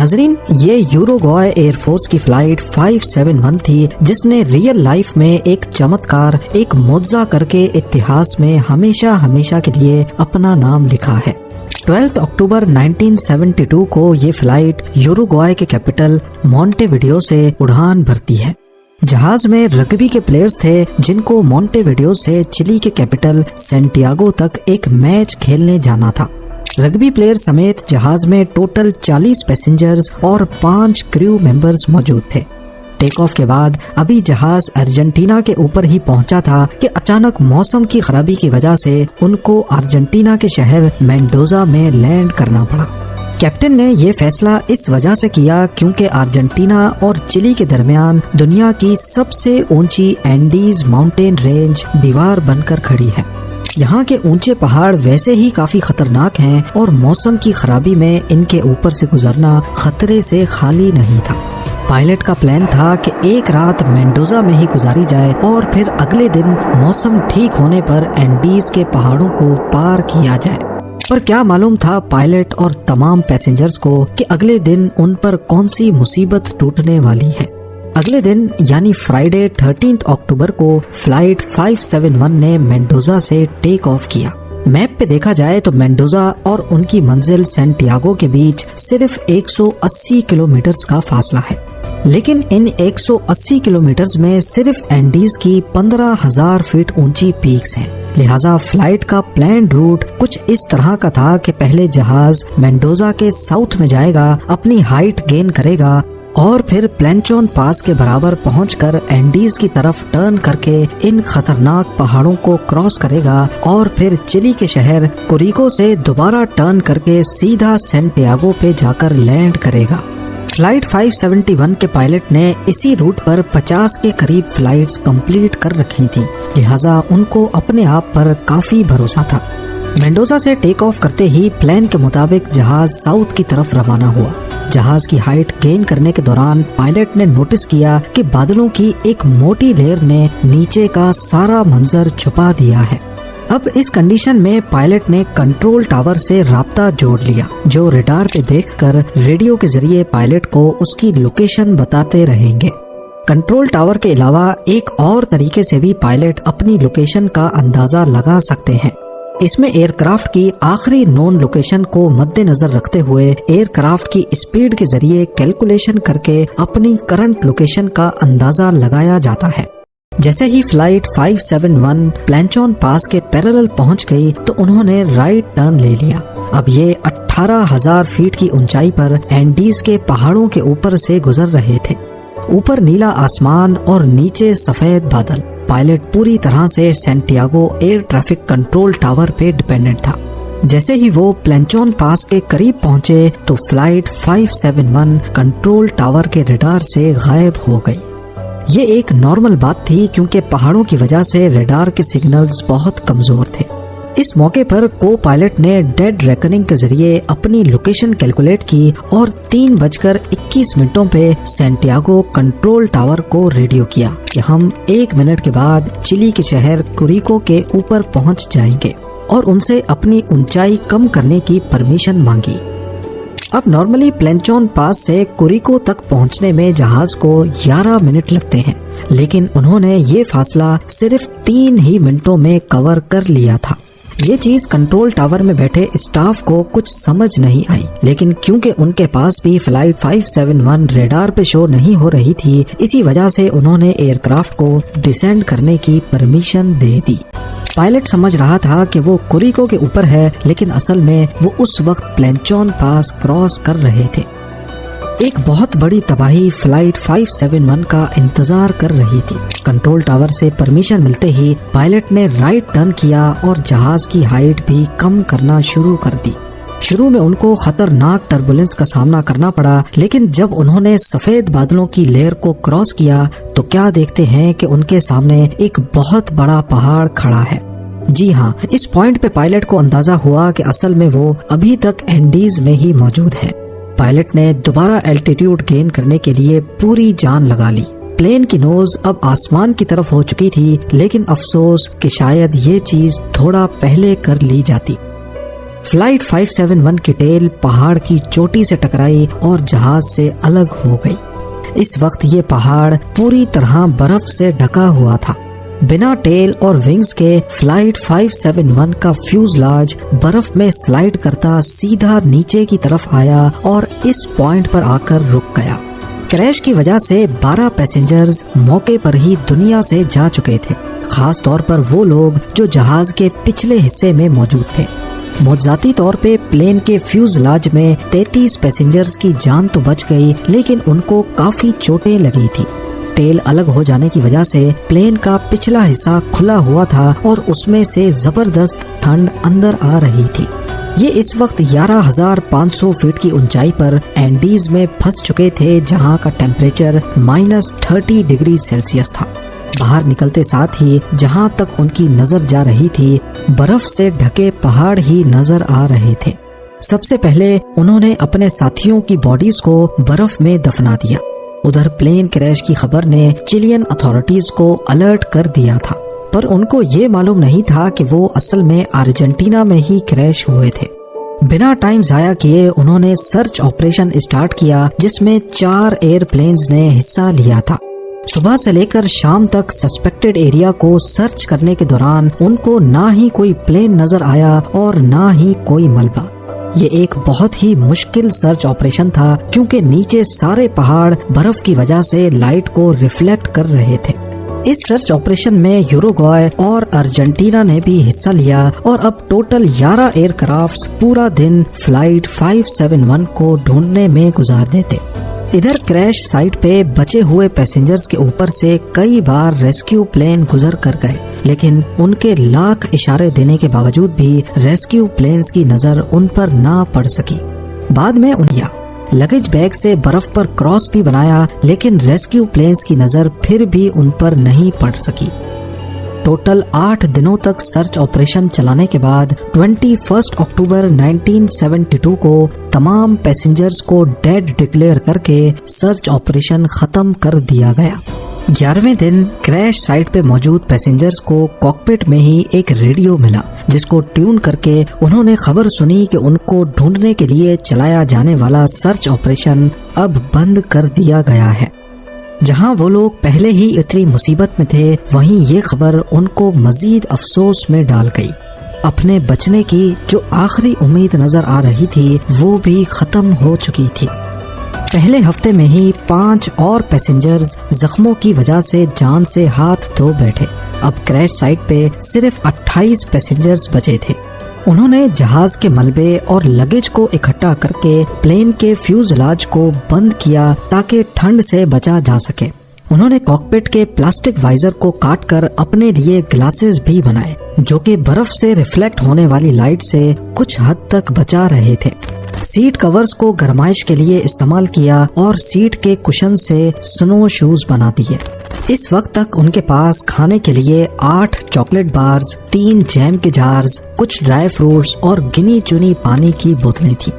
नाजरीन, ये यूरुग्वाय air force की फ्लाइट 571 थी, जिसने रियल लाइफ में एक चमत्कार, एक मुआवजा करके इतिहास में हमेशा हमेशा के लिए अपना नाम लिखा है। 12 अक्टूबर 1972 को ये फ्लाइट यूरुग्वाय के कैपिटल मॉन्टेविडियो से उड़ान भरती है। जहाज में रग्बी के प्लेयर्स थे, जिनको मॉन्टेविडियो से चिली के कैपिटल सैंटियागो तक एक मैच खेलने जाना था। रग्बी प्लेयर समेत जहाज में टोटल 40 पैसेंजर्स और 5 क्रू मेंबर्स मौजूद थे। टेक ऑफ के बाद अभी जहाज अर्जेंटीना के ऊपर ही पहुंचा था कि अचानक मौसम की खराबी की वजह से उनको अर्जेंटीना के शहर मेंडोजा में लैंड करना पड़ा। कैप्टन ने ये फैसला इस वजह से किया क्योंकि अर्जेंटीना और चिली के दरमियान दुनिया की सबसे ऊंची एंडीज माउंटेन रेंज दीवार बनकर खड़ी है। यहाँ के ऊंचे पहाड़ वैसे ही काफी खतरनाक हैं और मौसम की खराबी में इनके ऊपर से गुजरना खतरे से खाली नहीं था। पायलट का प्लान था कि एक रात मेंडोजा में ही गुजारी जाए और फिर अगले दिन मौसम ठीक होने पर एंडीज के पहाड़ों को पार किया जाए। पर क्या मालूम था पायलट और तमाम पैसेंजर्स को कि अगले दिन उन पर कौन सी मुसीबत टूटने वाली है। अगले दिन यानी फ्राइडे 13 अक्टूबर को फ्लाइट 571 ने मेंडोजा से टेक ऑफ किया। मैप पे देखा जाए तो मेंडोजा और उनकी मंजिल सैंटियागो के बीच सिर्फ 180 किलोमीटर का फासला है, लेकिन इन 180 किलोमीटर में सिर्फ एंडीज की 15,000 फीट ऊंची पीक्स हैं। लिहाजा फ्लाइट का प्लान रूट कुछ इस तरह का था कि पहले जहाज मेंडोजा के साउथ में जाएगा, अपनी हाइट गेन करेगा और फिर प्लेंचोन पास के बराबर पहुंचकर एंडीज की तरफ टर्न करके इन खतरनाक पहाड़ों को क्रॉस करेगा और फिर चिली के शहर कोरिको से दोबारा टर्न करके सीधा सैंटियागो पे जाकर लैंड करेगा। फ्लाइट 571 के पायलट ने इसी रूट पर 50 के करीब फ्लाइट्स कंप्लीट कर रखी थी, लिहाजा उनको अपने आप पर काफी भरोसा था। मेंडोजा से टेक ऑफ करते ही प्लान के मुताबिक जहाज साउथ की तरफ रवाना हुआ। जहाज की हाइट गेन करने के दौरान पायलट ने नोटिस किया कि बादलों की एक मोटी लेयर ने नीचे का सारा मंजर छुपा दिया है। अब इस कंडीशन में पायलट ने कंट्रोल टावर से राब्ता जोड़ लिया, जो रडार पे देखकर रेडियो के जरिए पायलट को उसकी लोकेशन बताते रहेंगे। कंट्रोल टावर के अलावा एक और तरीके से भी पायलट अपनी लोकेशन का अंदाजा लगा सकते हैं। इसमें एयरक्राफ्ट की आखिरी नोन लोकेशन को मद्देनजर रखते हुए एयरक्राफ्ट की स्पीड के जरिए कैलकुलेशन करके अपनी करंट लोकेशन का अंदाजा लगाया जाता है। जैसे ही फ्लाइट 571 प्लेंचोन पास के पैरेलल पहुंच गई तो उन्होंने राइट टर्न ले लिया। अब ये 18,000 फीट की ऊंचाई पर एंडीज के पहाड़ों के ऊपर से गुजर रहे थे। ऊपर नीला आसमान और नीचे सफेद बादल। पायलट पूरी तरह से Santiago air traffic control tower पे डिपेंडेंट था। जैसे ही वो प्लेंचोन पास के करीब पहुंचे तो फ्लाइट 571 कंट्रोल टावर के रडार से गायब हो गई। ये एक नॉर्मल बात थी क्योंकि पहाड़ों की वजह से रडार के सिग्नल्स बहुत कमजोर थे। इस मौके पर को पायलट ने डेड रेकनिंग के जरिए अपनी लोकेशन कैलकुलेट की और 3:21 पे सैंटियागो कंट्रोल टावर को रेडियो किया कि हम 1 मिनट के बाद चिली के शहर कोरिको के ऊपर पहुंच जाएंगे और उनसे अपनी ऊंचाई कम करने की परमिशन मांगी। अब नॉर्मली प्लेंचोन पास से कोरिको तक पहुंचने में जहाज को 11 मिनट लगते हैं, लेकिन उन्होंने ये फासला सिर्फ 3 ही मिनटों में कवर कर लिया था। ये चीज कंट्रोल टावर में बैठे स्टाफ को कुछ समझ नहीं आई, लेकिन क्योंकि उनके पास भी फ्लाइट 571 रेडार पे शो नहीं हो रही थी, इसी वजह से उन्होंने एयरक्राफ्ट को डिसेंड करने की परमिशन दे दी। पायलट समझ रहा था कि वो कोरिको के ऊपर है, लेकिन असल में वो उस वक्त प्लेंचोन पास क्रॉस कर रहे थे। एक बहुत बड़ी तबाही फ्लाइट 571 का इंतजार कर रही थी। कंट्रोल टावर से परमिशन मिलते ही पायलट ने राइट टर्न किया और जहाज की हाइट भी कम करना शुरू कर दी। शुरू में उनको खतरनाक टर्बुलेंस का सामना करना पड़ा, लेकिन जब उन्होंने सफेद बादलों की लेयर को क्रॉस किया तो क्या देखते हैं कि उनके सामने एक बहुत बड़ा पहाड़ खड़ा है। जी हाँ, इस पॉइंट पे पायलट को अंदाजा हुआ कि असल में वो अभी तक एंडीज में ही मौजूद है। पायलट ने दोबारा एल्टीट्यूड गेन करने के लिए पूरी जान लगा ली। प्लेन की नोज अब आसमान की तरफ हो चुकी थी, लेकिन अफसोस कि शायद ये चीज थोड़ा पहले कर ली जाती। फ्लाइट 571 की टेल पहाड़ की चोटी से टकराई और जहाज से अलग हो गई। इस वक्त ये पहाड़ पूरी तरह बर्फ से ढका हुआ था। बिना टेल और विंग्स के फ्लाइट 571 का फ्यूजलाज बर्फ में स्लाइड करता सीधा नीचे की तरफ आया और इस पॉइंट पर आकर रुक गया। क्रैश की वजह से 12 पैसेंजर्स मौके पर ही दुनिया से जा चुके थे, खास तौर पर वो लोग जो जहाज के पिछले हिस्से में मौजूद थे। मौजूदाती तौर पे प्लेन के फ्यूजलाज में 33 पैसेंजर्स की जान तो बच गई, लेकिन उनको काफी चोटें लगी थी। टेल अलग हो जाने की वजह से प्लेन का पिछला हिस्सा खुला हुआ था और उसमें से जबरदस्त ठंड अंदर आ रही थी। ये इस वक्त 11,500 फीट की ऊंचाई पर एंडीज में फंस चुके थे, जहां का टेम्परेचर -30 डिग्री सेल्सियस था। बाहर निकलते साथ ही जहां तक उनकी नजर जा रही थी, बर्फ से ढके पहाड़ ही नजर आ रहे थे। सबसे पहले उन्होंने अपने साथियों की बॉडीज को बर्फ में दफना दिया। उधर प्लेन क्रैश की खबर ने चिलियन अथॉरिटीज को अलर्ट कर दिया था, पर उनको ये मालूम नहीं था कि वो असल में अर्जेंटीना में ही क्रैश हुए थे। बिना टाइम जाया किए उन्होंने सर्च ऑपरेशन स्टार्ट किया, जिसमें 4 एयरप्लेन्स ने हिस्सा लिया था। सुबह से लेकर शाम तक सस्पेक्टेड एरिया को सर्च करने के दौरान उनको ना ही कोई प्लेन नजर आया और ना ही कोई मलबा। ये एक बहुत ही मुश्किल सर्च ऑपरेशन था, क्योंकि नीचे सारे पहाड़ बर्फ की वजह से लाइट को रिफ्लेक्ट कर रहे थे। इस सर्च ऑपरेशन में यूरुग्वाय और अर्जेंटीना ने भी हिस्सा लिया और अब टोटल 11 एयरक्राफ्ट्स पूरा दिन फ्लाइट 571 को ढूंढने में गुजार देते। इधर क्रैश साइट पे बचे हुए पैसेंजर्स के ऊपर से कई बार रेस्क्यू प्लेन गुजर कर गए, लेकिन उनके लाख इशारे देने के बावजूद भी रेस्क्यू प्लेन्स की नजर उन पर ना पड़ सकी। बाद में उन्हें लगेज बैग से बर्फ पर क्रॉस भी बनाया, लेकिन रेस्क्यू प्लेन्स की नजर फिर भी उन पर नहीं पड़ सकी। टोटल 8 दिनों तक सर्च ऑपरेशन चलाने के बाद 21 अक्टूबर 1972 को तमाम पैसेंजर्स को डेड डिक्लेयर करके सर्च ऑपरेशन खत्म कर दिया गया। 11वें दिन क्रैश साइट पे मौजूद पैसेंजर्स को कॉकपिट में ही एक रेडियो मिला, जिसको ट्यून करके उन्होंने खबर सुनी कि उनको ढूंढने के लिए चलाया जाने वाला सर्च ऑपरेशन अब बंद कर दिया गया है। जहां वो लोग पहले ही इतनी मुसीबत में थे, वहीं ये खबर उनको मजीद अफसोस में डाल गई। अपने बचने की जो आखिरी उम्मीद नजर आ रही थी, वो भी खत्म हो चुकी थी। पहले हफ्ते में ही 5 और पैसेंजर्स जख्मों की वजह से जान से हाथ धो बैठे। अब क्रैश साइट पे सिर्फ 28 पैसेंजर्स बचे थे। उन्होंने जहाज के मलबे और लगेज को इकट्ठा करके प्लेन के फ्यूजलाज को बंद किया ताकि ठंड से बचा जा सके। उन्होंने कॉकपिट के प्लास्टिक वाइजर को काटकर अपने लिए ग्लासेस भी बनाए, जो कि बर्फ से रिफ्लेक्ट होने वाली लाइट से कुछ हद तक बचा रहे थे। सीट कवर्स को गरमाइश के लिए इस्तेमाल किया और सीट के कुशन से स्नो शूज बना दिए। इस वक्त तक उनके पास खाने के लिए 8 चॉकलेट बार्स, 3 जैम के जार्स, कुछ ड्राई फ्रूट्स और गिनी चुनी पानी की बोतलें थी।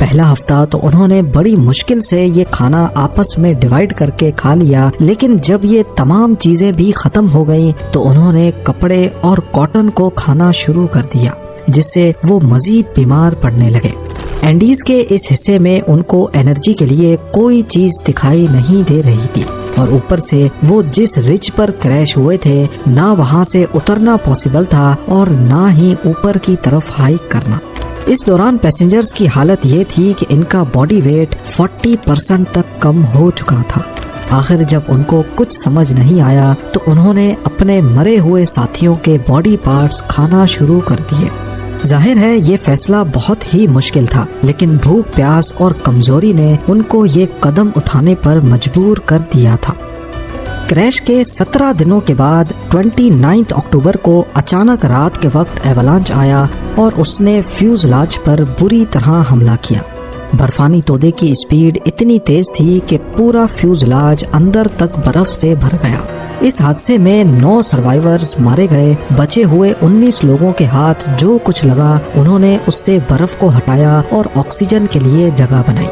पहला हफ्ता तो उन्होंने बड़ी मुश्किल से ये खाना आपस में डिवाइड करके खा लिया, लेकिन जब ये तमाम चीजें भी खत्म हो गई तो उन्होंने कपड़े और कॉटन को खाना शुरू कर दिया, जिससे वो मजीद बीमार पड़ने लगे। एंडीज के इस हिस्से में उनको एनर्जी के लिए कोई चीज दिखाई नहीं दे रही थी, और ऊपर से वो जिस रिज पर क्रैश हुए थे, ना वहाँ से उतरना पॉसिबल था और ना ही ऊपर की तरफ हाइक करना। इस दौरान पैसेंजर्स की हालत ये थी कि इनका बॉडी वेट 40% तक कम हो चुका था। आखिर जब उनको कुछ समझ नहीं आया तो उन्होंने अपने मरे हुए साथियों के बॉडी पार्ट्स खाना शुरू कर दिए। जाहिर है ये फैसला बहुत ही मुश्किल था, लेकिन भूख, प्यास और कमजोरी ने उनको ये कदम उठाने पर मजबूर कर दिया था। क्रैश के 17 दिनों के बाद 29 अक्टूबर को अचानक रात के वक्त एवलांच आया और उसने फ्यूजलाज पर बुरी तरह हमला किया। बर्फानी तोदे की स्पीड इतनी तेज थी कि पूरा फ्यूजलाज अंदर तक बर्फ से भर गया। इस हादसे में 9 सर्वाइवर्स मारे गए। बचे हुए 19 लोगों के हाथ जो कुछ लगा उन्होंने उससे बर्फ को हटाया और ऑक्सीजन के लिए जगह बनाई।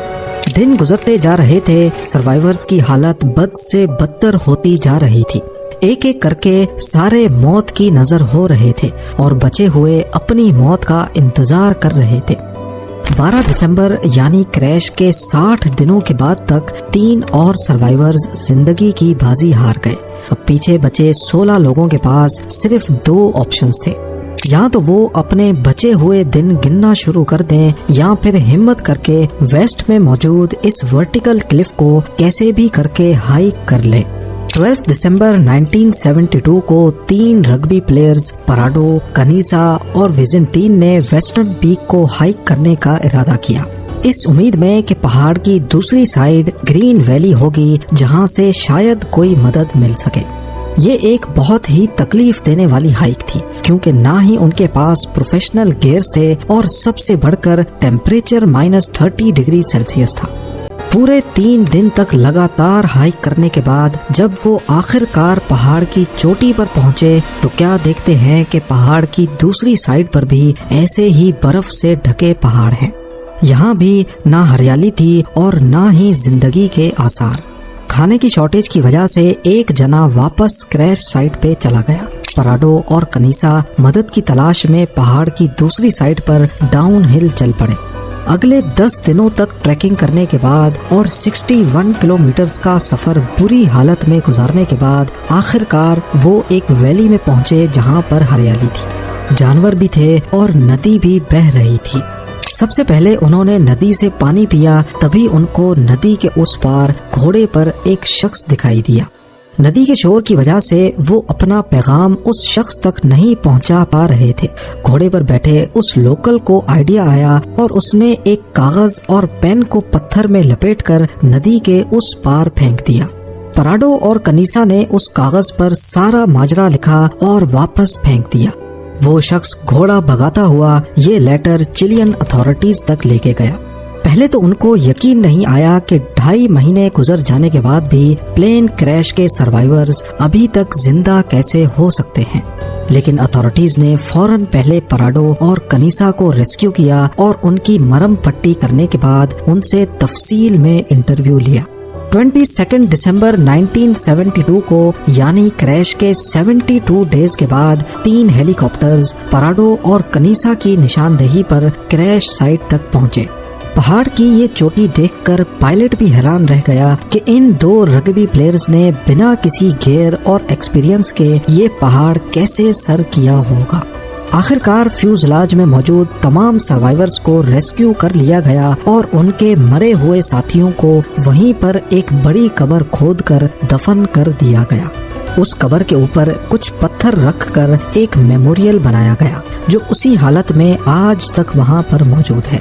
दिन गुजरते जा रहे थे, सर्वाइवर्स की हालत बद से बदतर होती जा रही थी। ایک ایک کر کے سارے موت کی نظر ہو رہے تھے اور بچے ہوئے اپنی موت کا انتظار کر رہے تھے۔ 12 دسمبر یعنی کریش کے 60 دنوں کے بعد تک 3 اور سروائیورز زندگی کی بازی ہار گئے۔ اب پیچھے بچے 16 لوگوں کے پاس صرف 2 آپشنز تھے، یا تو وہ اپنے بچے ہوئے دن گننا شروع کر دیں یا پھر ہمت کر کے ویسٹ میں موجود اس ورٹیکل کلف کو کیسے بھی کر کے ہائیک کر لے۔ 12 دسمبر 1972 کو 3 رگبی پلیئرز پراڈو، کنیسا اور ویزنٹین نے ویسٹرن پیک کو ہائیک کرنے کا ارادہ کیا، اس امید میں کہ پہاڑ کی دوسری سائیڈ گرین ویلی ہوگی جہاں سے شاید کوئی مدد مل سکے۔ یہ ایک بہت ہی تکلیف دینے والی ہائیک تھی کیونکہ نہ ہی ان کے پاس پروفیشنل گیئرز تھے اور سب سے بڑھ کر ٹیمپریچر -30 ڈگری سیلسیس تھا۔ پورے 3 دن تک لگاتار ہائیک کرنے کے بعد جب وہ آخر کار پہاڑ کی چوٹی پر پہنچے تو کیا دیکھتے ہیں کہ پہاڑ کی دوسری سائیڈ پر بھی ایسے ہی برف سے ڈھکے پہاڑ ہیں۔ یہاں بھی نہ ہریالی تھی اور نہ ہی زندگی کے آثار۔ کھانے کی شارٹیج کی وجہ سے ایک جنا واپس کریش سائٹ پہ چلا گیا۔ پراڈو اور کنیسا مدد کی تلاش میں پہاڑ کی دوسری سائڈ پر ڈاؤن ہل چل پڑے۔ اگلے 10 دنوں تک ٹریکنگ کرنے کے بعد اور 61 کلومیٹرز کا سفر بری حالت میں گزارنے کے بعد آخر کار وہ ایک ویلی میں پہنچے جہاں پر ہریالی تھی، جانور بھی تھے اور ندی بھی بہہ رہی تھی۔ سب سے پہلے انہوں نے ندی سے پانی پیا، تبھی ان کو ندی کے اس پار گھوڑے پر ایک شخص دکھائی دیا۔ ندی کے شور کی وجہ سے وہ اپنا پیغام اس شخص تک نہیں پہنچا پا رہے تھے۔ گھوڑے پر بیٹھے اس لوکل کو آئیڈیا آیا اور اس نے ایک کاغذ اور پین کو پتھر میں لپیٹ کر ندی کے اس پار پھینک دیا۔ پراڈو اور کنیسا نے اس کاغذ پر سارا ماجرا لکھا اور واپس پھینک دیا۔ وہ شخص گھوڑا بھگاتا ہوا یہ لیٹر چلین اتھارٹیز تک لے کے گیا۔ پہلے تو ان کو یقین نہیں آیا کہ 2.5 مہینے گزر جانے کے بعد بھی پلین کریش کے سروائیورز ابھی تک زندہ کیسے ہو سکتے ہیں، لیکن اتھارٹیز نے فوراً پہلے پراڈو اور کنیسا کو ریسکیو کیا اور ان کی مرہم پٹی کرنے کے بعد ان سے تفصیل میں انٹرویو لیا۔ 22 دسمبر 1972 کو یعنی کریش کے 72 ڈیز کے بعد 3 ہیلی کاپٹرز پراڈو اور کنیسا کی نشاندہی پر کریش سائٹ تک پہنچے۔ پہاڑ کی یہ چوٹی دیکھ کر پائلٹ بھی حیران رہ گیا کہ ان 2 رگبی پلیئرز نے بنا کسی گیئر اور ایکسپیرینس کے یہ پہاڑ کیسے سر کیا ہوگا۔ آخر کار فیوزلاج میں موجود تمام سروائیورز کو ریسکیو کر لیا گیا اور ان کے مرے ہوئے ساتھیوں کو وہیں پر ایک بڑی قبر کھود کر دفن کر دیا گیا۔ اس قبر کے اوپر کچھ پتھر رکھ کر ایک میموریل بنایا گیا جو اسی حالت میں آج تک وہاں پر موجود ہے۔